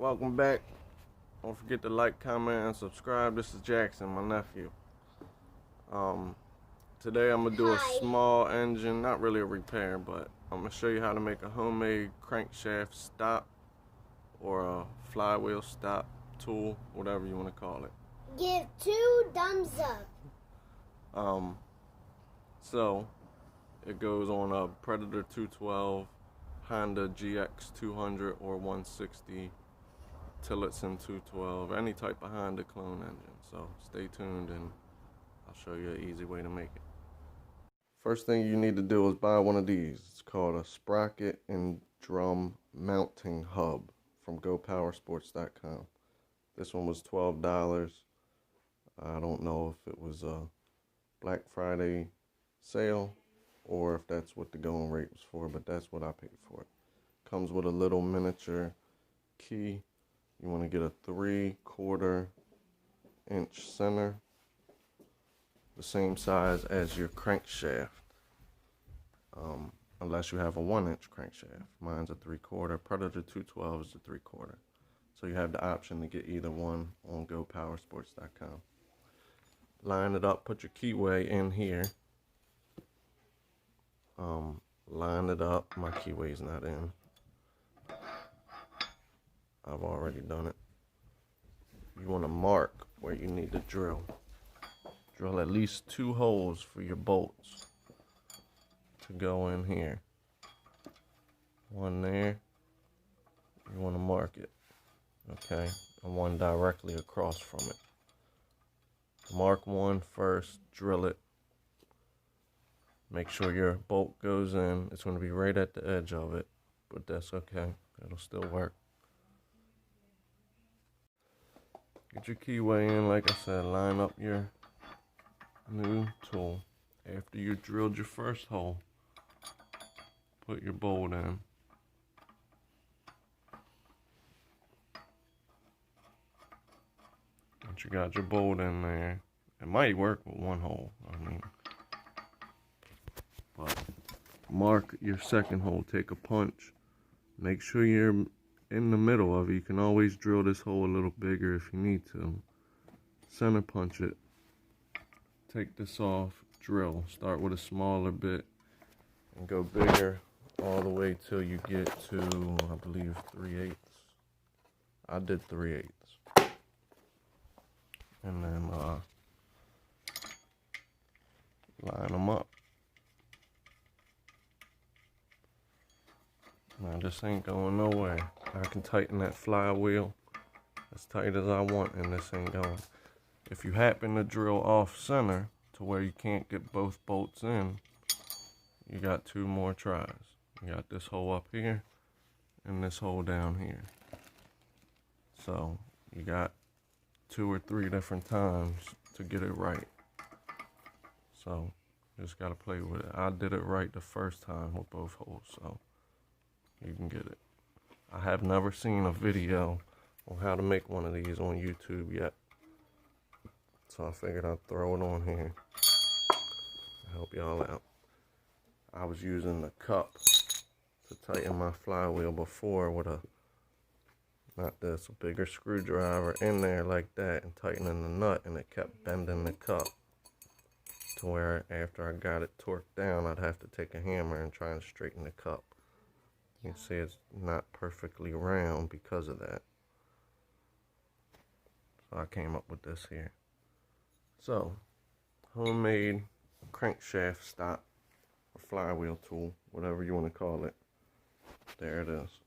Welcome back. Don't forget to like, comment, and subscribe. This is Jackson, my nephew. Today I'm gonna do a small engine, not really a repair, but I'm gonna show you how to make a homemade crankshaft stop or a flywheel stop tool, whatever you want to call it. Give 2 thumbs up. So it goes on a Predator 212, Honda gx200 or 160. Tillotson 212, any type of Honda clone engine. So stay tuned and I'll show you an easy way to make it. First thing you need to do is buy one of these. It's called a sprocket and drum mounting hub from gopowersports.com. This one was $12. I don't know if it was a Black Friday sale or if that's what the going rate was for, but that's what I paid for it. Comes with a little miniature key. You want to get a 3/4 inch center, the same size as your crankshaft, unless you have a 1-inch crankshaft. Mine's a 3/4. Predator 212 is a 3/4. So you have the option to get either one on gopowersports.com. Line it up, put your keyway in here. Line it up. My keyway's not in. I've already done it. You want to mark where you need to drill. Drill at least 2 holes for your bolts to go in here. One there. You want to mark it. Okay. And one directly across from it. Mark one first. Drill it. Make sure your bolt goes in. It's going to be right at the edge of it. But that's okay. It'll still work. Get your keyway in, like I said, line up your new tool. After you drilled your first hole, put your bolt in. Once you got your bolt in there, it might work with 1 hole, but mark your second hole, take a punch. Make sure you're in the middle of it. You can always drill this hole a little bigger if you need to. Center punch it. Take this off, drill. Start with a smaller bit and go bigger all the way till you get to, I believe, 3/8. I did 3/8. And then line them up. Now this ain't going nowhere. I can tighten that flywheel as tight as I want and this ain't going. If you happen to drill off center to where you can't get both bolts in, you got 2 more tries. You got this hole up here and this hole down here. So you got 2 or 3 different times to get it right. So you just gotta play with it. I did it right the first time with both holes, so you can get it. I have never seen a video on how to make one of these on YouTube yet. So I figured I'd throw it on here to help y'all out. I was using the cup to tighten my flywheel before with a, not this, a bigger screwdriver in there like that and tightening the nut, and it kept bending the cup to where after I got it torqued down, I'd have to take a hammer and try and straighten the cup. You can see it's not perfectly round because of that. So I came up with this here. So, homemade crankshaft stop or flywheel tool, whatever you want to call it. There it is.